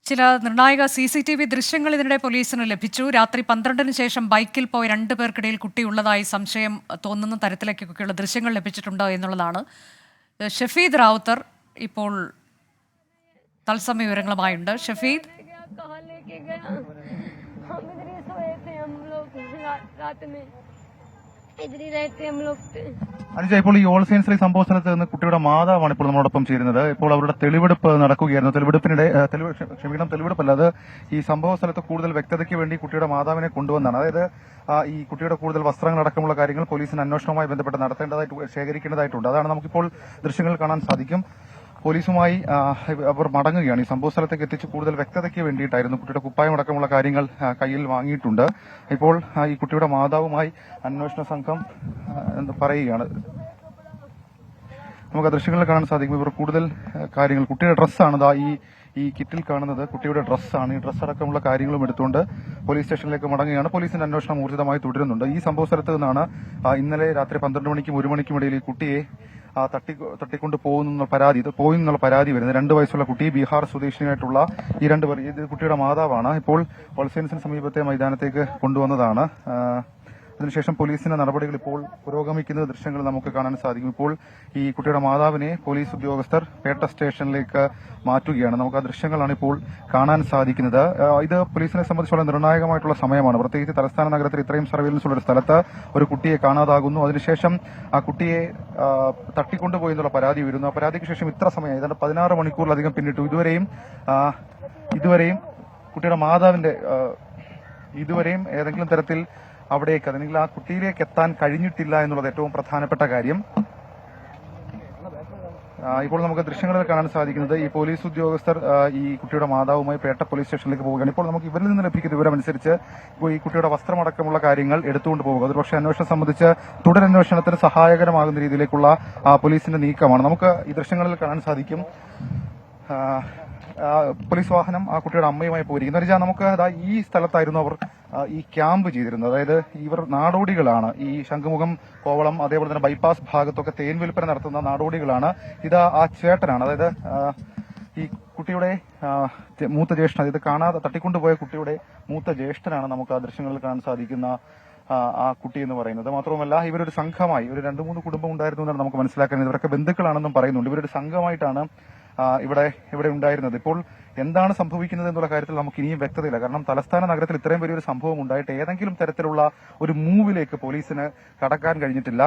ചില നിർണായക CCTV ദൃശ്യങ്ങൾ ഇതിനിടെ പോലീസിന് ലഭിച്ചു. രാത്രി 12-ന് ശേഷം ബൈക്കിൽ പോയ 2 പേർക്കിടയിൽ കുട്ടിയുള്ളതായി സംശയം തോന്നുന്ന തരത്തിലേക്കൊക്കെയുള്ള ദൃശ്യങ്ങൾ ലഭിച്ചിട്ടുണ്ട് എന്നുള്ളതാണ്. ഷഫീദ് റാവുത്തർ ഇപ്പോൾ തത്സമയ വിവരങ്ങളുമായുണ്ട്. ഷഫീദ്, അനുജ, ഇപ്പോൾ ഈ ഓൾ സയൻസിലെ സംഭവ സ്ഥലത്ത് നിന്ന് കുട്ടിയുടെ മാതാവാണ് ഇപ്പോൾ നമ്മളോടൊപ്പം ചേരുന്നത്. ഇപ്പോൾ അവരുടെ തെളിവെടുപ്പ് നടക്കുകയായിരുന്നു. തെളിവെടുപ്പല്ല, അത് ഈ സംഭവ സ്ഥലത്ത് കൂടുതൽ വ്യക്തതയ്ക്ക് വേണ്ടി കുട്ടിയുടെ മാതാവിനെ കൊണ്ടുവന്നാണ്. അതായത് ഈ കുട്ടിയുടെ കൂടുതൽ വസ്ത്രങ്ങളടക്കമുള്ള കാര്യങ്ങൾ പോലീസിന് അന്വേഷണവുമായി ബന്ധപ്പെട്ട് ശേഖരിക്കേണ്ടതായിട്ടുണ്ട്. അതാണ് നമുക്കിപ്പോൾ ദൃശ്യങ്ങൾ കാണാൻ സാധിക്കും. പോലീസുമായി അവർ മടങ്ങുകയാണ്. ഈ സംഭവ സ്ഥലത്തേക്ക് എത്തിച്ച് കൂടുതൽ വ്യക്തതയ്ക്ക് വേണ്ടിയിട്ടായിരുന്നു. കുട്ടിയുടെ കുപ്പായം അടക്കമുള്ള കാര്യങ്ങൾ കയ്യിൽ വാങ്ങിയിട്ടുണ്ട്. ഇപ്പോൾ ഈ കുട്ടിയുടെ മാതാവുമായി അന്വേഷണ സംഘം പറയുകയാണ്. നമുക്ക് ആ ദൃശ്യങ്ങളിൽ കാണാൻ സാധിക്കും. ഇവർ കൂടുതൽ കാര്യങ്ങൾ, കുട്ടിയുടെ ഡ്രസ്സാണ് ഈ കിറ്റിൽ കാണുന്നത്, കുട്ടിയുടെ ഡ്രസ്സാണ്. ഈ ഡ്രസ്സ് അടക്കമുള്ള കാര്യങ്ങളും എടുത്തുകൊണ്ട് പോലീസ് സ്റ്റേഷനിലേക്ക് മടങ്ങുകയാണ്. പോലീസിന്റെ അന്വേഷണം ഊർജിതമായി തുടരുന്നുണ്ട്. ഈ സംഭവ സ്ഥലത്ത് നിന്നാണ് ഇന്നലെ രാത്രി 12 മണിക്കും 1 മണിക്കും ഇടയിൽ ഈ കുട്ടിയെ തട്ടിക്കൊണ്ട് പോകുന്നുള്ള പരാതി വരുന്നത്. 2 വയസ്സുള്ള കുട്ടി, ബീഹാർ സ്വദേശിയായിട്ടുള്ള ഈ 2 പേർ, ഇത് കുട്ടിയുടെ മാതാവാണ്. ഇപ്പോൾ ഓൾസെൻസിന് സമീപത്തെ മൈതാനത്തേക്ക് കൊണ്ടുവന്നതാണ്. അതിനുശേഷം പോലീസിന്റെ നടപടികൾ ഇപ്പോൾ പുരോഗമിക്കുന്ന ദൃശ്യങ്ങൾ നമുക്ക് കാണാൻ സാധിക്കും. ഇപ്പോൾ ഈ കുട്ടിയുടെ മാതാവിനെ പോലീസ് ഉദ്യോഗസ്ഥർ പേട്ട സ്റ്റേഷനിലേക്ക് മാറ്റുകയാണ്. നമുക്ക് ആ ദൃശ്യങ്ങളാണ് ഇപ്പോൾ കാണാൻ സാധിക്കുന്നത്. ഇത് പോലീസിനെ സംബന്ധിച്ചുള്ള നിർണായകമായിട്ടുള്ള സമയമാണ്. പ്രത്യേകിച്ച് തലസ്ഥാന നഗരത്തിൽ ഇത്രയും സർവൈലൻസ് ഉള്ള ഒരു സ്ഥലത്ത് ഒരു കുട്ടിയെ കാണാതാകുന്നു. അതിനുശേഷം ആ കുട്ടിയെ തട്ടിക്കൊണ്ടുപോയി എന്നുള്ള പരാതി വരുന്നു. ആ പരാതിക്ക് ശേഷം ഇത്ര സമയം, ഏതാണ്ട് 16 മണിക്കൂറിലധികം പിന്നിട്ടു. ഇതുവരെയും കുട്ടിയുടെ മാതാവിന്റെ ഇതുവരെയും ഏതെങ്കിലും തരത്തിൽ അവിടേക്ക്, അല്ലെങ്കിൽ ആ കുട്ടിയിലേക്ക് എത്താൻ കഴിഞ്ഞിട്ടില്ല എന്നുള്ളത് ഏറ്റവും പ്രധാനപ്പെട്ട കാര്യം. ഇപ്പോൾ നമുക്ക് ദൃശ്യങ്ങളിൽ കാണാൻ സാധിക്കുന്നത് ഈ പോലീസ് ഉദ്യോഗസ്ഥർ ഈ കുട്ടിയുടെ മാതാവുമായി പേട്ട പോലീസ് സ്റ്റേഷനിലേക്ക് പോവുകയാണ്. ഇപ്പോൾ നമുക്ക് ഇവരിൽ നിന്ന് ലഭിക്കുന്ന വിവരമനുസരിച്ച് ഇപ്പോൾ ഈ കുട്ടിയുടെ വസ്ത്രമടക്കമുള്ള കാര്യങ്ങൾ എടുത്തുകൊണ്ട് പോവുക. അത് പക്ഷേ അന്വേഷണം സംബന്ധിച്ച് തുടരന്വേഷണത്തിന് സഹായകരമാകുന്ന രീതിയിലേക്കുള്ള പോലീസിന്റെ നീക്കമാണ്. നമുക്ക് ഈ ദൃശ്യങ്ങളിൽ കാണാൻ സാധിക്കും. പോലീസ് വാഹനം ആ കുട്ടിയുടെ അമ്മയുമായി പോയിരിക്കുന്നു. നമുക്ക് ഈ സ്ഥലത്തായിരുന്നു അവർ ഈ ക്യാമ്പ് ചെയ്തിരുന്നത്. അതായത് ഇവർ നാടോടികളാണ്. ഈ ശംഖുമുഖം, കോവളം, അതേപോലെ തന്നെ ബൈപ്പാസ് ഭാഗത്തൊക്കെ തേൻ വിൽപ്പന നടത്തുന്ന നാടോടികളാണ്. ഇത് ആ ചേട്ടനാണ്, അതായത് ഈ കുട്ടിയുടെ മൂത്ത ജ്യേഷ്ഠൻ, ഇത് കാണാതെ തട്ടിക്കൊണ്ടുപോയ കുട്ടിയുടെ മൂത്ത ജ്യേഷ്ഠനാണ് നമുക്ക് ആ ദൃശ്യങ്ങളിൽ കാണാൻ സാധിക്കുന്ന ആ കുട്ടി എന്ന് പറയുന്നത്. മാത്രവുമല്ല, ഇവരൊരു സംഘമായി, ഒരു 2-3 കുടുംബം ഉണ്ടായിരുന്നു എന്നാണ് നമുക്ക് മനസ്സിലാക്കുന്നത്. ഇവരൊക്കെ ബന്ധുക്കളാണെന്നും പറയുന്നുണ്ട്. ഇവരൊരു സംഘമായിട്ടാണ് ഇവിടെ ഉണ്ടായിരുന്നത്. ഇപ്പോൾ എന്താണ് സംഭവിക്കുന്നത് എന്നുള്ള കാര്യത്തിൽ നമുക്ക് ഇനിയും വ്യക്തതയില്ല. കാരണം തലസ്ഥാന നഗരത്തിൽ ഇത്രയും വലിയൊരു സംഭവം ഉണ്ടായിട്ട് ഏതെങ്കിലും തരത്തിലുള്ള ഒരു മൂവിലേക്ക് പോലീസിന് കടക്കാൻ കഴിഞ്ഞിട്ടില്ല.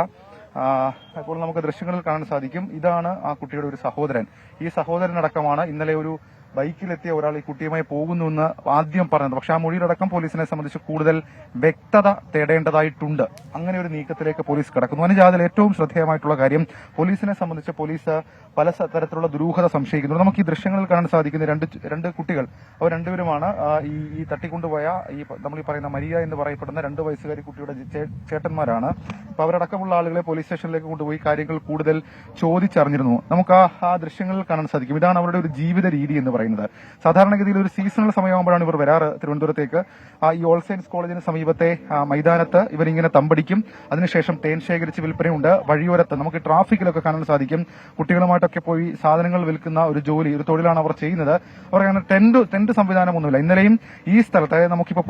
ഇപ്പോൾ നമുക്ക് ദൃശ്യങ്ങളിൽ കാണാൻ സാധിക്കും. ഇതാണ് ആ കുട്ടിയുടെ ഒരു സഹോദരൻ. ഈ സഹോദരനടക്കമാണ് ഇന്നലെ ഒരു ബൈക്കിലെത്തിയ ഒരാൾ ഈ കുട്ടിയുമായി പോകുന്നുവെന്ന് ആദ്യം പറഞ്ഞത്. പക്ഷെ ആ മൊഴിയിലടക്കം പോലീസിനെ സംബന്ധിച്ച് കൂടുതൽ വ്യക്തത തേടേണ്ടതായിട്ടുണ്ട്. അങ്ങനെ ഒരു നീക്കത്തിലേക്ക് പോലീസ് കടക്കുന്നു. അതിൽ ഏറ്റവും ശ്രദ്ധേയമായിട്ടുള്ള കാര്യം, പോലീസിനെ സംബന്ധിച്ച് പോലീസ് പല തരത്തിലുള്ള ദുരൂഹത സംശയിക്കുന്നു. നമുക്ക് ഈ ദൃശ്യങ്ങളിൽ കാണാൻ സാധിക്കുന്ന രണ്ട് കുട്ടികൾ, അവർ രണ്ടുപേരുമാണ് ഈ തട്ടിക്കൊണ്ടുപോയ നമ്മൾ ഈ പറയുന്ന മരിയ എന്ന് പറയപ്പെടുന്ന 2 വയസ്സുകാരി കുട്ടിയുടെ ചേട്ടന്മാരാണ്. അപ്പൊ അവരടക്കമുള്ള ആളുകളെ പോലീസ് സ്റ്റേഷനിലേക്ക് കൊണ്ടുപോയി കാര്യങ്ങൾ കൂടുതൽ ചോദിച്ചറിഞ്ഞിരുന്നു. നമുക്ക് ആ ദൃശ്യങ്ങളിൽ കാണാൻ സാധിക്കും. ഇതാണ് അവരുടെ ഒരു ജീവിത രീതി എന്ന് പറയുന്നത്. സാധാരണഗതിയിൽ ഒരു സീസണൽ സമയമാകുമ്പോഴാണ് ഇവർ വരാറ് തിരുവനന്തപുരത്തേക്ക്. ഈ ഓൾ സയൻസ് കോളേജിന് സമീപത്തെ മൈതാനത്ത് ഇവരിങ്ങനെ തമ്പടിക്കും. അതിനുശേഷം തേൻ ശേഖരിച്ച് വിൽപ്പനയുണ്ട്. വഴിയോരത്ത് നമുക്ക് ട്രാഫിക്കിലൊക്കെ കാണാൻ സാധിക്കും. കുട്ടികളുമായിട്ടൊക്കെ പോയി സാധനങ്ങൾ വിൽക്കുന്ന ഒരു തൊഴിലാണ് അവർ ചെയ്യുന്നത്. അവർ അങ്ങനെ ടെന്റ് സംവിധാനമൊന്നുമില്ല. ഇന്നലെയും ഈ സ്ഥലത്ത്, അതായത് നമുക്കിപ്പോൾ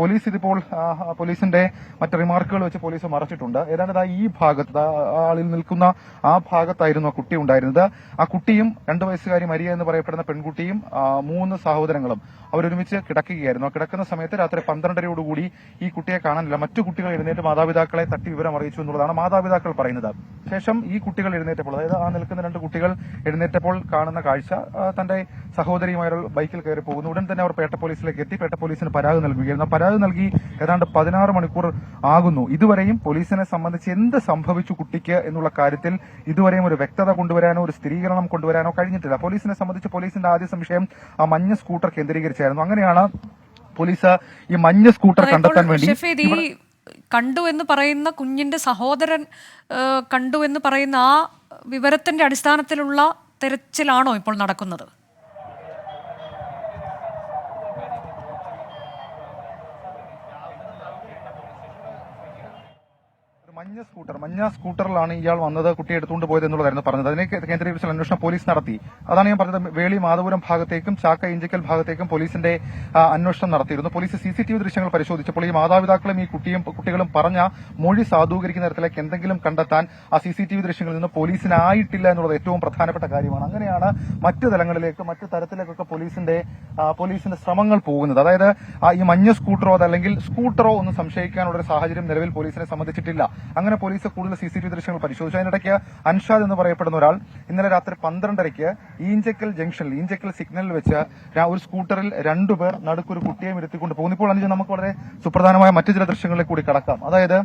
പോലീസിന്റെ മറ്റ് റിമാർക്കുകൾ വെച്ച് പോലീസ് മറച്ചിട്ടുണ്ട്. ഏതാണ്ട് ഈ ഭാഗത്ത് ആളിൽ നിൽക്കുന്ന ആ ഭാഗത്തായിരുന്നു ആ കുട്ടി ഉണ്ടായിരുന്നത്. ആ കുട്ടിയും 2 വയസ്സുകാരി മരിയ എന്ന് പറയപ്പെടുന്ന പെൺകുട്ടിയും 3 സഹോദരങ്ങളും അവരൊരുമിച്ച് കിടക്കുകയായിരുന്നു. കിടക്കുന്ന സമയത്ത് രാത്രി 12:30യോടുകൂടി ഈ കുട്ടിയെ കാണാനില്ല. മറ്റു കുട്ടികൾ എഴുന്നേറ്റ് മാതാപിതാക്കളെ തട്ടി വിവരം അറിയിച്ചു എന്നുള്ളതാണ് മാതാപിതാക്കൾ പറയുന്നത്. ശേഷം ഈ കുട്ടികൾ എഴുന്നേറ്റപ്പോൾ, അതായത് ആ നിൽക്കുന്ന 2 കുട്ടികൾ എഴുന്നേറ്റപ്പോൾ കാണുന്ന കാഴ്ച, തന്റെ സഹോദരിയുമായ ബൈക്കിൽ കയറി പോകുന്നു. ഉടൻ തന്നെ അവർ പേട്ട പോലീസിലേക്ക് എത്തി. പേട്ട പോലീസിന് പരാതി നൽകുകയായിരുന്നു. പരാതി നൽകി ഏതാണ്ട് 16 മണിക്കൂർ ആകുന്നു. ഇതുവരെയും പോലീസിനെ സംബന്ധിച്ച് എന്ത് സംഭവിച്ചു കുട്ടിക്ക് എന്നുള്ള കാര്യത്തിൽ ഇതുവരെയും ഒരു വ്യക്തത കൊണ്ടുവരാനോ ഒരു സ്ഥിരീകരണം കൊണ്ടുവരാനോ കഴിഞ്ഞിട്ടില്ല. പോലീസിനെ സംബന്ധിച്ച് പോലീസിന്റെ ആദ്യ സംശയം ആ മഞ്ഞ സ്കൂട്ടർ കേന്ദ്രീകരിച്ചായിരുന്നു. അങ്ങനെയാണ് പോലീസ് ഈ മഞ്ഞ സ്കൂട്ടർ കണ്ടെത്താൻ വേണ്ടി കണ്ടു എന്ന് പറയുന്ന കുഞ്ഞിന്റെ സഹോദരൻ കണ്ടു എന്ന് പറയുന്ന ആ വിവരത്തിന്റെ അടിസ്ഥാനത്തിലുള്ള തെരച്ചിലാണോ ഇപ്പോൾ നടക്കുന്നത്? മഞ്ഞ സ്കൂട്ടറിലാണ് ഇയാൾ വന്നത്, കുട്ടിയെ എടുത്തുകൊണ്ട് പോയത് എന്നുള്ളതായിരുന്നു പറഞ്ഞത്. അതിനെ കേന്ദ്രീകരിച്ചുള്ള അന്വേഷണം പോലീസ് നടത്തി. അതാണ് ഞാൻ പറഞ്ഞത്. വേളി മാധവപുരം ഭാഗത്തേക്കും ചാക്ക ഇഞ്ചക്കൽ ഭാഗത്തേക്കും പോലീസിന്റെ അന്വേഷണം നടത്തിയിരുന്നു. പോലീസ് CCTV ദൃശ്യങ്ങൾ പരിശോധിച്ചപ്പോൾ ഈ മാതാപിതാക്കളും ഈ കുട്ടികളും പറഞ്ഞ മൊഴി സാധൂകരിക്കുന്ന തരത്തിലേക്ക് എന്തെങ്കിലും കണ്ടെത്താൻ ആ CCTV ദൃശ്യങ്ങളിൽ നിന്ന് പോലീസിനായിട്ടില്ല എന്നുള്ളത് ഏറ്റവും പ്രധാനപ്പെട്ട കാര്യമാണ്. അങ്ങനെയാണ് മറ്റു തലങ്ങളിലേക്ക് മറ്റു തരത്തിലേക്കൊക്കെ പോലീസിന്റെ ശ്രമങ്ങൾ പോകുന്നത്. അതായത് ഈ മഞ്ഞ സ്കൂട്ടറോ അതല്ലെങ്കിൽ സ്കൂട്ടറോ ഒന്നും സംശയിക്കാനുള്ള ഒരു സാഹചര്യം നിലവിൽ പോലീസിനെ സംബന്ധിച്ചിട്ടില്ല. അങ്ങനെ പോലീസ് കൂടുതൽ CCTV ദൃശ്യങ്ങൾ പരിശോധിച്ചു. അതിനിടയ്ക്ക് അൻഷാദ് എന്ന് പറയപ്പെടുന്ന ഒരാൾ ഇന്നലെ രാത്രി 12:30 ഈഞ്ചക്കൽ ജംഗ്ഷനിൽ ഈഞ്ചക്കൽ സിഗ്നലിൽ വെച്ച് ഒരു സ്കൂട്ടറിൽ 2 പേർ നടുക്കൊരു കുട്ടിയെയും ഇരുത്തിക്കൊണ്ട് പോകുന്നു. ഇപ്പോൾ അനുജ നമുക്ക് വളരെ സുപ്രധാനമായ മറ്റു ചില ദൃശ്യങ്ങളിലേക്ക് കൂടി കടക്കാം. അതായത്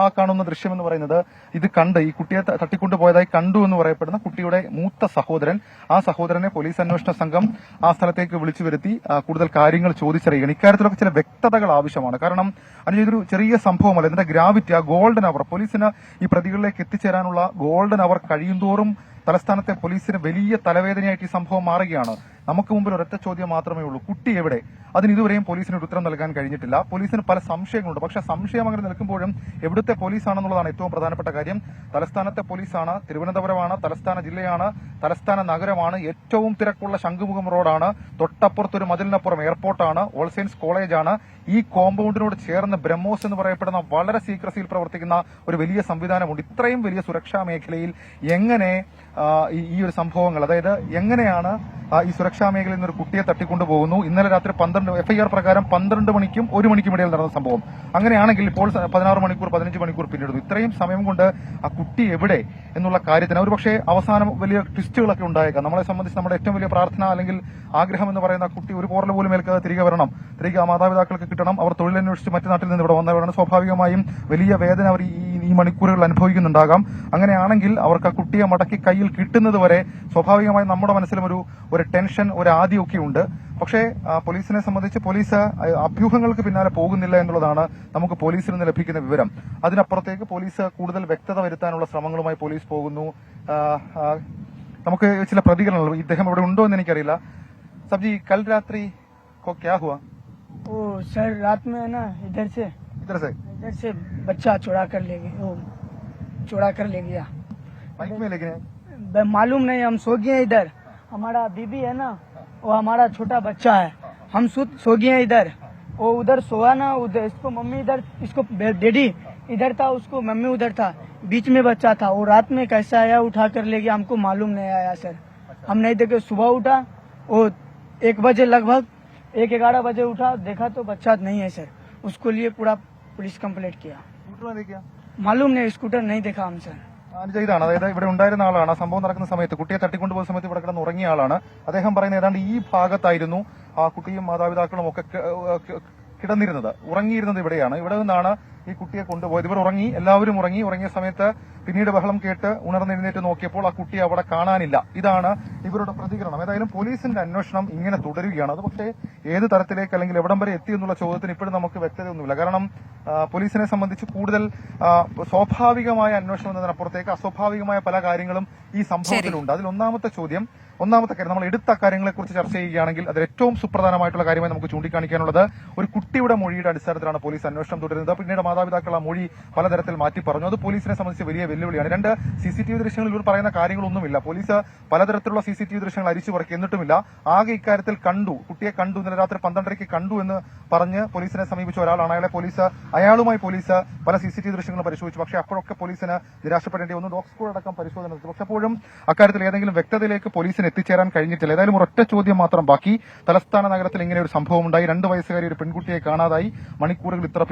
ആ കാണുന്ന ദൃശ്യം എന്ന് പറയുന്നത് ഇത് കണ്ട് ഈ കുട്ടിയെ തട്ടിക്കൊണ്ടുപോയതായി കണ്ടു എന്ന് പറയപ്പെടുന്ന കുട്ടിയുടെ മൂത്ത സഹോദരൻ, ആ സഹോദരനെ പോലീസ് അന്വേഷണ സംഘം ആ സ്ഥലത്തേക്ക് വിളിച്ചു വരുത്തി കൂടുതൽ കാര്യങ്ങൾ ചോദിച്ചറിയുകയാണ്. ഇക്കാര്യത്തിലൊക്കെ ചില വ്യക്തതകൾ ആവശ്യമാണ്. കാരണം അതിന് ഇതൊരു ചെറിയ സംഭവമല്ല. ഇതിന്റെ ഗ്രാവിറ്റി, ആ ഗോൾഡൻ അവർ, പോലീസിന് ഈ പ്രതികളിലേക്ക് എത്തിച്ചേരാനുള്ള ഗോൾഡൻ അവർ കഴിയുന്തോറും തലസ്ഥാനത്തെ പോലീസിന് വലിയ തലവേദനയായിട്ട് ഈ സംഭവം മാറുകയാണ്. നമുക്ക് മുമ്പിൽ ഒരൊറ്റ ചോദ്യം മാത്രമേ ഉള്ളൂ: കുട്ടി എവിടെ? അതിന് ഇതുവരെയും പോലീസിന് ഒരു ഉത്തരം നൽകാൻ കഴിഞ്ഞിട്ടില്ല. പോലീസിന് പല സംശയങ്ങളുണ്ട്. പക്ഷേ സംശയം അങ്ങനെ നിൽക്കുമ്പോഴും എവിടുത്തെ പോലീസാണെന്നുള്ളതാണ് ഏറ്റവും പ്രധാനപ്പെട്ട കാര്യം. തലസ്ഥാനത്തെ പോലീസാണ്, തിരുവനന്തപുരമാണ്, തലസ്ഥാന ജില്ലയാണ്, തലസ്ഥാന നഗരമാണ്, ഏറ്റവും തിരക്കുള്ള ശംഖുമുഖം റോഡാണ്, തൊട്ടപ്പുറത്തൊരു മതിലിനപ്പുറം എയർപോർട്ടാണ്, ഓൾ സെയിൻസ് കോളേജാണ്. ഈ കോമ്പൗണ്ടിനോട് ചേർന്ന് ബ്രഹ്മോസ് എന്ന് പറയപ്പെടുന്ന വളരെ സീക്രസിയിൽ പ്രവർത്തിക്കുന്ന ഒരു വലിയ സംവിധാനമുണ്ട്. ഇത്രയും വലിയ സുരക്ഷാ മേഖലയിൽ എങ്ങനെ ഈ ഒരു സംഭവങ്ങൾ, അതായത് എങ്ങനെയാണ് ഈ സുരക്ഷാ മേഖലയിൽ നിന്ന് ഒരു കുട്ടിയെ തട്ടിക്കൊണ്ടുപോകുന്നു? ഇന്നലെ രാത്രി 12 FIR പ്രകാരം 12 മണിക്കും 1 മണിക്കും ഇടയിൽ നടന്ന സംഭവം. അങ്ങനെയാണെങ്കിൽ ഇപ്പോൾ 16 മണിക്കൂർ 15 മണിക്കൂർ പിന്നിടുന്നു. ഇത്രയും സമയം കൊണ്ട് ആ കുട്ടി എവിടെ എന്നുള്ള കാര്യത്തിന് ഒരുപക്ഷെ അവസാനം വലിയ ട്വിസ്റ്റുകളൊക്കെ ഉണ്ടായേക്കാം. നമ്മളെ സംബന്ധിച്ച് നമ്മുടെ ഏറ്റവും വലിയ പ്രാർത്ഥന അല്ലെങ്കിൽ ആഗ്രഹം എന്ന് പറയുന്ന കുട്ടി ഒരു പോറൽ പോലും ഏൽക്കാതെ തിരികെ വരണം, തിരികെ ആ മാതാപിതാക്കൾക്ക് കിട്ടണം. അവർ തൊഴിലന്വേഷിച്ച് മറ്റു നാട്ടിൽ നിന്ന് ഇവിടെ വന്നവരാണ്. സ്വാഭാവികമായും വലിയ വേദന അവർ ഈ മണിക്കൂറുകൾ അനുഭവിക്കുന്നുണ്ടാകാം. അങ്ങനെയാണെങ്കിൽ അവർക്ക് ആ കുട്ടിയെ മടക്കി കയ്യിൽ കിട്ടുന്നത് വരെ സ്വാഭാവികമായും നമ്മുടെ മനസ്സിലും ഒരു ടെൻഷൻ, ഒരു ആദ്യമൊക്കെ ഉണ്ട്. പക്ഷേ പോലീസിനെ സംബന്ധിച്ച് പോലീസ് അഭ്യൂഹങ്ങൾക്ക് പിന്നാലെ പോകുന്നില്ല എന്നുള്ളതാണ് നമുക്ക് പോലീസിൽ നിന്ന് ലഭിക്കുന്ന വിവരം. അതിനപ്പുറത്തേക്ക് പോലീസ് കൂടുതൽ വ്യക്തത വരുത്താനുള്ള ശ്രമങ്ങളുമായി പോലീസ് പോകുന്നു. നമുക്ക് ചില പ്രതികരണങ്ങൾ, ഇദ്ദേഹം ഇവിടെ ഉണ്ടോ എന്ന് എനിക്കറിയില്ല. സബ്ജി, കൽ രാത്രി ക്യാ ഹുവാ? ओ सर रात में है ना इधर से बच्चा चुरा कर ले गया। बाइक में लेके मालूम नहीं, हम सो गए इधर। हमारा बीबी है ना, वो हमारा छोटा बच्चा है, हम सो गए इधर। वो उधर सोया ना, उधर इसको मम्मी इधर, इसको डैडी इधर था, उसको मम्मी उधर था, बीच में बच्चा था। वो रात में कैसा आया उठा कर ले गया, हमको मालूम नहीं आया सर। हम नहीं देखे, सुबह उठा वो 1 बजे लगभग 1-11 बजे उठा, देखा तो बच्चा नहीं है सर। उसको लिए पूरा पुलिस कंप्लेंट किया। मालूम नहीं, स्कूटर नहीं देखा हम सर। ഇതാണ്, അതായത് ഇവിടെ ഉണ്ടായിരുന്ന ആളാണ്. ആ സംഭവം നടക്കുന്ന സമയത്ത്, കുട്ടിയെ തട്ടിക്കൊണ്ടുപോകുന്ന സമയത്ത് ഇവിടെ കിടന്ന് ഉറങ്ങിയ ആളാണ്. അദ്ദേഹം പറയുന്നത് ഏതാണ്ട് ഈ ഭാഗത്തായിരുന്നു ആ കുട്ടിയും മാതാപിതാക്കളും ഒക്കെ കിടന്നിരുന്നത്, ഉറങ്ങിയിരുന്നത് ഇവിടെയാണ്. ഇവിടെ നിന്നാണ് ഈ കുട്ടിയെ കൊണ്ടുപോയത്. ഇവർ ഉറങ്ങി, എല്ലാവരും ഉറങ്ങിയ സമയത്ത് പിന്നീട് ബഹളം കേട്ട് ഉണർന്നെഴുന്നേറ്റ് നോക്കിയപ്പോൾ ആ കുട്ടിയെ അവിടെ കാണാനില്ല. ഇതാണ് ഇവരുടെ പ്രതികരണം. ഏതായാലും പോലീസിന്റെ അന്വേഷണം ഇങ്ങനെ തുടരുകയാണ്. അത് പക്ഷേ ഏത് തരത്തിലേക്ക് അല്ലെങ്കിൽ എവിടം വരെ എത്തി എന്നുള്ള ചോദ്യത്തിന് ഇപ്പോഴും നമുക്ക് വ്യക്തതയൊന്നുമില്ല. കാരണം പോലീസിനെ സംബന്ധിച്ച് കൂടുതൽ സ്വാഭാവികമായ അന്വേഷണം എന്നതിനപ്പുറത്തേക്ക് അസ്വാഭാവികമായ പല കാര്യങ്ങളും ഈ സംഭവത്തിലുണ്ട്. അതിൽ ഒന്നാമത്തെ കാര്യം, നമ്മൾ എടുത്ത കാര്യങ്ങളെക്കുറിച്ച് ചർച്ച ചെയ്യുകയാണെങ്കിൽ അതിൽ ഏറ്റവും സുപ്രധാനമായിട്ടുള്ള കാര്യമായി നമുക്ക് ചൂണ്ടിക്കാണിക്കാനുള്ളത്, ഒരു കുട്ടിയുടെ മൊഴിയുടെ അടിസ്ഥാനത്തിലാണ് പോലീസ് അന്വേഷണം തുടരുന്നത്. പിന്നീട് മാതാപിതാക്കൾ ആ മൊഴി പലതരത്തിൽ മാറ്റി പറഞ്ഞു. അത് പോലീസിനെ സംബന്ധിച്ച് വലിയ വെല്ലുവിളിയാണ്. 2 CCTV ദൃശ്യങ്ങളിൽ ഇവർ പറയുന്ന കാര്യങ്ങളൊന്നുമില്ല. പോലീസ് പലതരത്തിലുള്ള CCTV ദൃശ്യങ്ങൾ അരിച്ചു പറക്കി, എന്നിട്ടുമില്ല. ആകെ ഇക്കാര്യത്തിൽ കുട്ടിയെ കണ്ടു, ഇന്നലെ രാത്രി 12:30 കണ്ടു എന്ന് പറഞ്ഞ് പോലീസിനെ സമീപിച്ച ഒരാളാണ്. അയാളുമായി പോലീസ് പല CCTV ദൃശ്യങ്ങളും പരിശോധിച്ചു. പക്ഷേ അപ്പോഴൊക്കെ പോലീസിന് നിരാശപ്പെടേണ്ടി വന്നു. ഡോഗ് സ്കൂൾ അടക്കം പരിശോധന നടത്തി. പക്ഷെ അപ്പോഴും അക്കാര്യത്തിൽ ഏതെങ്കിലും വ്യക്തതയിലേക്ക് പോലീസിന് എത്തിച്ചേരാൻ കഴിഞ്ഞിട്ടില്ല. ഏതായാലും ഒരൊറ്റ ചോദ്യം മാത്രം ബാക്കി. തലസ്ഥാന നഗരത്തിൽ ഇങ്ങനെ ഒരു സംഭവം ഉണ്ടായി, 2 വയസ്സുകാരി ഒരു പെൺകുട്ടിയെ കാണാതായി, മണിക്കൂറുകൾ ഇത്ര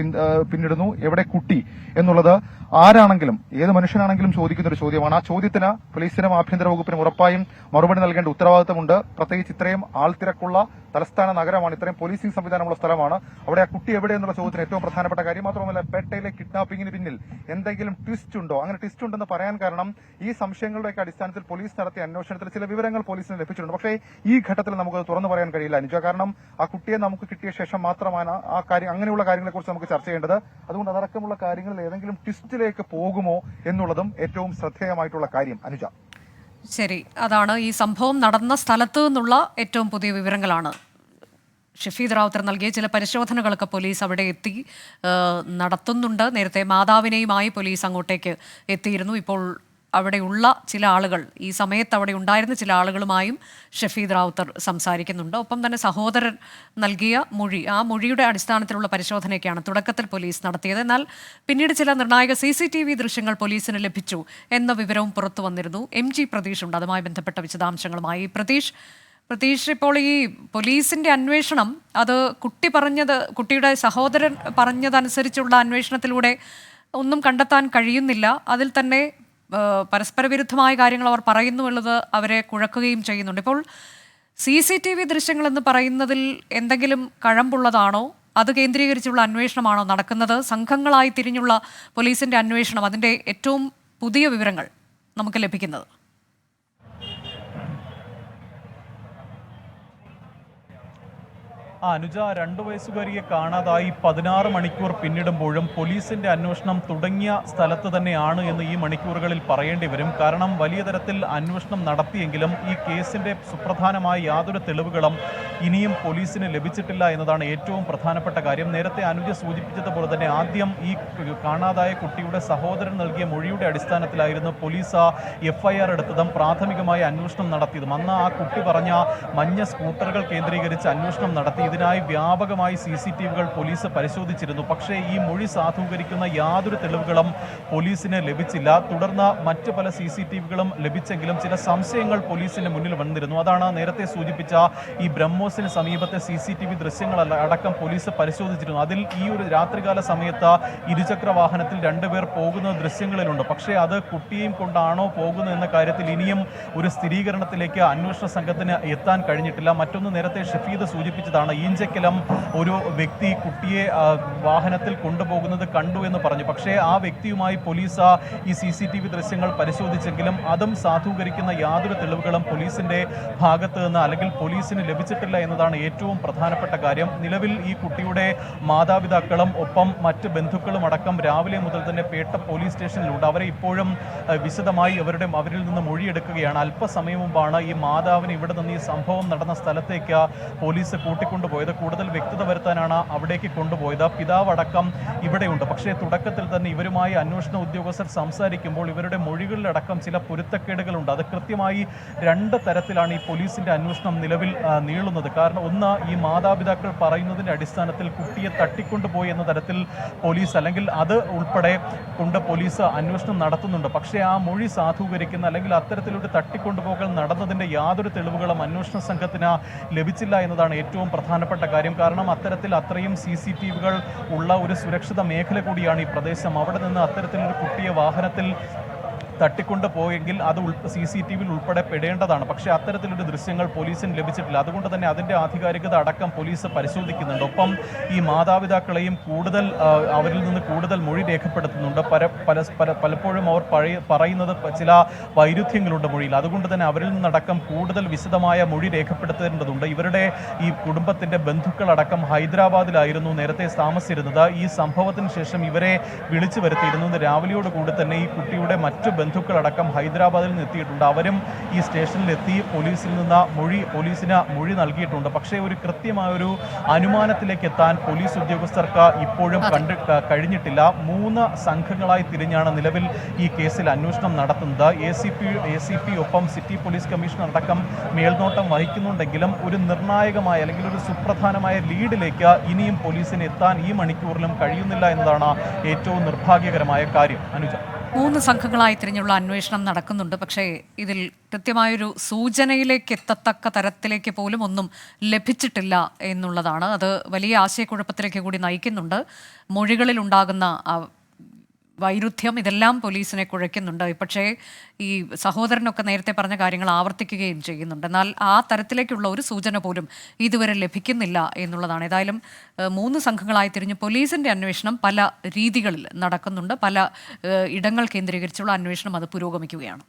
പിന്നിടുന്നു, എവിടെ കുട്ടി എന്നുള്ളത് ആരാണെങ്കിലും ഏത് മനുഷ്യനാണെങ്കിലും ചോദിക്കുന്ന ഒരു ചോദ്യമാണ്. ആ ചോദ്യത്തിന് പോലീസിനും ആഭ്യന്തര വകുപ്പിനും ഉറപ്പായും മറുപടി നൽകേണ്ട ഉത്തരവാദിത്തമുണ്ട്. പ്രത്യേകിച്ച് ഇത്രയും ആൾത്തിരക്കുള്ള തലസ്ഥാന നഗരമാണ്, ഇത്രയും പോലീസിംഗ് സംവിധാനമുള്ള സ്ഥലമാണ്. അവിടെ ആ കുട്ടി എവിടെ എന്നുള്ള ചോദ്യത്തിന് ഏറ്റവും പ്രധാനപ്പെട്ട കാര്യം. മാത്രമല്ല, പേട്ടയിലെ കിഡ്നാപ്പിംഗിന് പിന്നിൽ എന്തെങ്കിലും ട്വിസ്റ്റ് ഉണ്ടോ? അങ്ങനെ ട്വിസ്റ്റ് ഉണ്ടെന്ന് പറയാൻ കാരണം ഈ സംശയങ്ങളുടെയൊക്കെ അടിസ്ഥാനത്തിൽ പോലീസ് നടത്തിയ അന്വേഷണത്തിൽ ചില വിവരങ്ങൾ പോലീസിന് ലഭിച്ചിട്ടുണ്ട്. പക്ഷേ ഈ ഘട്ടത്തിൽ നമുക്കത് തുറന്നു പറയാൻ കഴിയില്ല അനുജ. കാരണം ആ കുട്ടിയെ നമുക്ക് കിട്ടിയ ശേഷം മാത്രമാണ് ആ കാര്യം, അങ്ങനെയുള്ള കാര്യങ്ങളെക്കുറിച്ച് നമുക്ക് ചർച്ച ചെയ്യേണ്ടത്. അതുകൊണ്ട് അതടക്കമുള്ള കാര്യങ്ങളിൽ ഏതെങ്കിലും ട്വിസ്റ്റിലേക്ക് പോകുമോ എന്നുള്ളതും ഏറ്റവും ശ്രദ്ധേയമായിട്ടുള്ള കാര്യം അനുജ. ശരി, അതാണ് ഈ സംഭവം നടന്ന സ്ഥലത്തു നിന്നുള്ള ഏറ്റവും പുതിയ വിവരങ്ങളാണ് ഷഫീദ് റാവുത്തർ നൽകിയ ചില പരിശോധനകളൊക്കെ പോലീസ് അവിടെ എത്തി നടത്തുന്നുണ്ട്. നേരത്തെ മാതാവിനെയുമായി പോലീസ് അങ്ങോട്ടേക്ക് എത്തിയിരുന്നു. ഇപ്പോൾ അവിടെയുള്ള ചില ആളുകൾ, ഈ സമയത്ത് അവിടെ ഉണ്ടായിരുന്ന ചില ആളുകളുമായും ഷഫീദ് റാവുത്തർ സംസാരിക്കുന്നുണ്ട്. ഒപ്പം തന്നെ സഹോദരൻ നൽകിയ മൊഴി, ആ മൊഴിയുടെ അടിസ്ഥാനത്തിലുള്ള പരിശോധനയൊക്കെയാണ് തുടക്കത്തിൽ പോലീസ് നടത്തിയത്. എന്നാൽ പിന്നീട് ചില നിർണായക CCTV ദൃശ്യങ്ങൾ പോലീസിന് ലഭിച്ചു എന്ന വിവരവും പുറത്തു വന്നിരുന്നു. MG പ്രതീഷ് ഉണ്ട് അതുമായി ബന്ധപ്പെട്ട വിശദാംശങ്ങളുമായി. പ്രതീഷ്, ഇപ്പോൾ ഈ പോലീസിന്റെ അന്വേഷണം, അത് കുട്ടിയുടെ സഹോദരൻ പറഞ്ഞതനുസരിച്ചുള്ള അന്വേഷണത്തിലൂടെ ഒന്നും കണ്ടെത്താൻ കഴിയുന്നില്ല. അതിൽ തന്നെ പരസ്പര വിരുദ്ധമായ കാര്യങ്ങൾ അവർ പറയുന്നു എന്നുള്ളത് അവരെ കുഴക്കുകയും ചെയ്യുന്നുണ്ട്. ഇപ്പോൾ CCTV ദൃശ്യങ്ങൾ എന്ന് പറയുന്നതിൽ എന്തെങ്കിലും കഴമ്പുള്ളതാണോ? അത് കേന്ദ്രീകരിച്ചുള്ള അന്വേഷണമാണോ നടക്കുന്നത്? സംഘങ്ങളായി തിരിഞ്ഞുള്ള പോലീസിന്റെ അന്വേഷണം, അതിന്റെ ഏറ്റവും പുതിയ വിവരങ്ങൾ നമുക്ക് ലഭിക്കുന്നത്? അനുജ, 2 വയസ്സുകാരിയെ കാണാതായി 16 മണിക്കൂർ പിന്നിടുമ്പോഴും പോലീസിന്റെ അന്വേഷണം തുടങ്ങിയ സ്ഥലത്ത് തന്നെയാണ് എന്ന് ഈ മണിക്കൂറുകളിൽ പറയേണ്ടി വരും. കാരണം വലിയ തരത്തിൽ അന്വേഷണം നടത്തിയെങ്കിലും ഈ കേസിന്റെ സുപ്രധാനമായ യാതൊരു തെളിവുകളും ഇനിയും പോലീസിന് ലഭിച്ചിട്ടില്ല എന്നതാണ് ഏറ്റവും പ്രധാനപ്പെട്ട കാര്യം. നേരത്തെ അനുജ സൂചിപ്പിച്ചതുപോലെ തന്നെ ആദ്യം ഈ കാണാതായ കുട്ടിയുടെ സഹോദരൻ നൽകിയ മൊഴിയുടെ അടിസ്ഥാനത്തിലായിരുന്നു പോലീസ് FIR എടുത്തതും പ്രാഥമികമായ അന്വേഷണം നടത്തിയതും. അന്ന് ആ കുട്ടി പറഞ്ഞ മഞ്ഞ സ്കൂട്ടറുകൾ കേന്ദ്രീകരിച്ച് അന്വേഷണം നടത്തി. ഇതിനായി വ്യാപകമായി CCTVകൾ പോലീസ് പരിശോധിച്ചിരുന്നു. പക്ഷേ ഈ മൊഴി സാധൂകരിക്കുന്ന യാതൊരു തെളിവുകളും പോലീസിന് ലഭിച്ചില്ല. തുടർന്ന് മറ്റ് പല CCTVകളും ലഭിച്ചെങ്കിലും ചില സംശയങ്ങൾ പോലീസിന് മുന്നിൽ വന്നിരുന്നു. അതാണ് നേരത്തെ സൂചിപ്പിച്ച ഈ ബ്രഹ്മോസിന് സമീപത്തെ CCTV ദൃശ്യങ്ങൾ അടക്കം പോലീസ് പരിശോധിച്ചിരുന്നു. അതിൽ ഈ ഒരു രാത്രികാല സമയത്ത് ഇരുചക്ര വാഹനത്തിൽ 2 പേർ പോകുന്ന ദൃശ്യങ്ങളിലുണ്ട്. പക്ഷേ അത് കുട്ടിയെയും കൊണ്ടാണോ പോകുന്നത് എന്ന കാര്യത്തിൽ ഇനിയും ഒരു സ്ഥിരീകരണത്തിലേക്ക് അന്വേഷണ സംഘത്തിന് എത്താൻ കഴിഞ്ഞിട്ടില്ല. മറ്റൊന്ന് നേരത്തെ ഷഫീദ് സൂചിപ്പിച്ചതാണ്, ഈഞ്ചക്കലം ഒരു വ്യക്തി കുട്ടിയെ വാഹനത്തിൽ കൊണ്ടുപോകുന്നത് കണ്ടു എന്ന് പറഞ്ഞു. പക്ഷേ ആ വ്യക്തിയുമായി പോലീസ് ഈ CCTV ദൃശ്യങ്ങൾ പരിശോധിച്ചെങ്കിലും അതും സാധൂകരിക്കുന്ന യാതൊരു തെളിവുകളും പോലീസിന്റെ ഭാഗത്ത് നിന്ന് അല്ലെങ്കിൽ പോലീസിന് ലഭിച്ചിട്ടില്ല എന്നതാണ് ഏറ്റവും പ്രധാനപ്പെട്ട കാര്യം. നിലവിൽ ഈ കുട്ടിയുടെ മാതാപിതാക്കളും ഒപ്പം മറ്റ് ബന്ധുക്കളും അടക്കം രാവിലെ മുതൽ തന്നെ പേട്ട പോലീസ് സ്റ്റേഷനിലുണ്ട്. അവരെ ഇപ്പോഴും വിശദമായി അവരിൽ നിന്ന് മൊഴിയെടുക്കുകയാണ്. അല്പസമയം മുമ്പാണ് ഈ മാതാവിനെ ഇവിടെ നിന്ന് ഈ സംഭവം നടന്ന സ്ഥലത്തേക്ക് പോലീസ് കൂട്ടിക്കൊണ്ടുപോയത്. കൂടുതൽ വ്യക്തത വരുത്താനാണ് അവിടേക്ക് കൊണ്ടുപോയത്. പിതാവ് അടക്കം ഇവിടെയുണ്ട്. പക്ഷേ തുടക്കത്തിൽ തന്നെ ഇവരുമായി അന്വേഷണ ഉദ്യോഗസ്ഥർ സംസാരിക്കുമ്പോൾ ഇവരുടെ മൊഴികളിലടക്കം ചില പൊരുത്തക്കേടുകളുണ്ട്. അത് കൃത്യമായി 2 തരത്തിലാണ് ഈ പോലീസിന്റെ അന്വേഷണം നിലവിൽ നീളുന്നത്. കാരണം ഒന്ന്, ഈ മാതാപിതാക്കൾ പറയുന്നതിന്റെ അടിസ്ഥാനത്തിൽ കുട്ടിയെ തട്ടിക്കൊണ്ടുപോയി എന്ന തരത്തിൽ പോലീസ്, അല്ലെങ്കിൽ അത് ഉൾപ്പെടെ കൊണ്ട് പോലീസ് അന്വേഷണം നടത്തുന്നുണ്ട്. പക്ഷേ ആ മൊഴി സാധൂകരിക്കുന്ന അല്ലെങ്കിൽ അത്തരത്തിലൊരു തട്ടിക്കൊണ്ടുപോകൽ നടന്നതിന്റെ യാതൊരു തെളിവുകളും അന്വേഷണ സംഘത്തിന് ലഭിച്ചില്ല എന്നതാണ് ഏറ്റവും പ്രധാനപ്പെട്ട കാര്യം. കാരണം അത്രയും CCTVകൾ ഉള്ള ഒരു സുരക്ഷിത മേഖല കൂടിയാണ് ഈ പ്രദേശം. അവിടെ നിന്ന് അത്തരത്തിലൊരു കുട്ടിയെ വാഹനത്തിൽ തട്ടിക്കൊണ്ട് പോയെങ്കിൽ അത് CCTVയിൽ ഉൾപ്പെടെ പെടേണ്ടതാണ്. പക്ഷേ അത്തരത്തിലൊരു ദൃശ്യങ്ങൾ പോലീസിന് ലഭിച്ചിട്ടില്ല. അതുകൊണ്ട് തന്നെ അതിൻ്റെ ആധികാരികത അടക്കം പോലീസ് പരിശോധിക്കുന്നുണ്ട്. ഒപ്പം ഈ മാതാപിതാക്കളെയും അവരിൽ നിന്ന് കൂടുതൽ മൊഴി രേഖപ്പെടുത്തുന്നുണ്ട്. പലപ്പോഴും അവർ പറയുന്നത് ചില വൈരുദ്ധ്യങ്ങളുണ്ട് മൊഴിയിൽ. അതുകൊണ്ട് തന്നെ അവരിൽ നിന്നടക്കം കൂടുതൽ വിശദമായ മൊഴി രേഖപ്പെടുത്തേണ്ടതുണ്ട്. ഇവരുടെ ഈ കുടുംബത്തിൻ്റെ ബന്ധുക്കളടക്കം ഹൈദരാബാദിലായിരുന്നു നേരത്തെ താമസിച്ചിരുന്നത്. ഈ സംഭവത്തിന് ശേഷം ഇവരെ വിളിച്ചു വരുത്തിയിരുന്നു. രാവിലെയോടുകൂടി തന്നെ ഈ കുട്ടിയുടെ മറ്റു ബന്ധുക്കളടക്കം ഹൈദരാബാദിൽ നിന്ന് എത്തിയിട്ടുണ്ട്. അവരും ഈ സ്റ്റേഷനിലെത്തി പോലീസിന് മൊഴി നൽകിയിട്ടുണ്ട്. പക്ഷേ ഒരു കൃത്യമായൊരു അനുമാനത്തിലേക്ക് എത്താൻ പോലീസ് ഉദ്യോഗസ്ഥർക്ക് ഇപ്പോഴും കഴിഞ്ഞിട്ടില്ല. 3 സംഘങ്ങളായി തിരിഞ്ഞാണ് നിലവിൽ ഈ കേസിൽ അന്വേഷണം നടത്തുന്നത്. ACP ഒപ്പം സിറ്റി പോലീസ് കമ്മീഷണർ അടക്കം മേൽനോട്ടം വഹിക്കുന്നുണ്ടെങ്കിലും ഒരു നിർണായകമായ അല്ലെങ്കിൽ ഒരു സുപ്രധാനമായ ലീഡിലേക്ക് ഇനിയും പോലീസിന് എത്താൻ ഈ മണിക്കൂറിലും കഴിയുന്നില്ല എന്നതാണ് ഏറ്റവും നിർഭാഗ്യകരമായ കാര്യം. അനുജ, 3 സംഘങ്ങളായി തിരിഞ്ഞുള്ള അന്വേഷണം നടക്കുന്നുണ്ട്. പക്ഷേ ഇതിൽ കൃത്യമായൊരു സൂചനയിലേക്ക് എത്തത്തക്ക തരത്തിലേക്ക് പോലും ഒന്നും ലഭിച്ചിട്ടില്ല എന്നുള്ളതാണ്. അത് വലിയ ആശയക്കുഴപ്പത്തിലേക്ക് കൂടി നയിക്കുന്നുണ്ട്. മൊഴികളിൽ ഉണ്ടാകുന്ന വൈരുദ്ധ്യം ഇതെല്ലാം പോലീസിനെ കുഴയ്ക്കുന്നുണ്ട്. പക്ഷേ ഈ സഹോദരനൊക്കെ നേരത്തെ പറഞ്ഞ കാര്യങ്ങൾ ആവർത്തിക്കുകയും ചെയ്യുന്നുണ്ട്. എന്നാൽ ആ തരത്തിലേക്കുള്ള ഒരു സൂചന പോലും ഇതുവരെ ലഭിക്കുന്നില്ല എന്നുള്ളതാണ്. ഏതായാലും 3 സംഘങ്ങളായി തിരിഞ്ഞ് പോലീസിന്റെ അന്വേഷണം പല രീതികളിൽ നടക്കുന്നുണ്ട്. പല ഇടങ്ങൾ കേന്ദ്രീകരിച്ചുള്ള അന്വേഷണം അത് പുരോഗമിക്കുകയാണ്.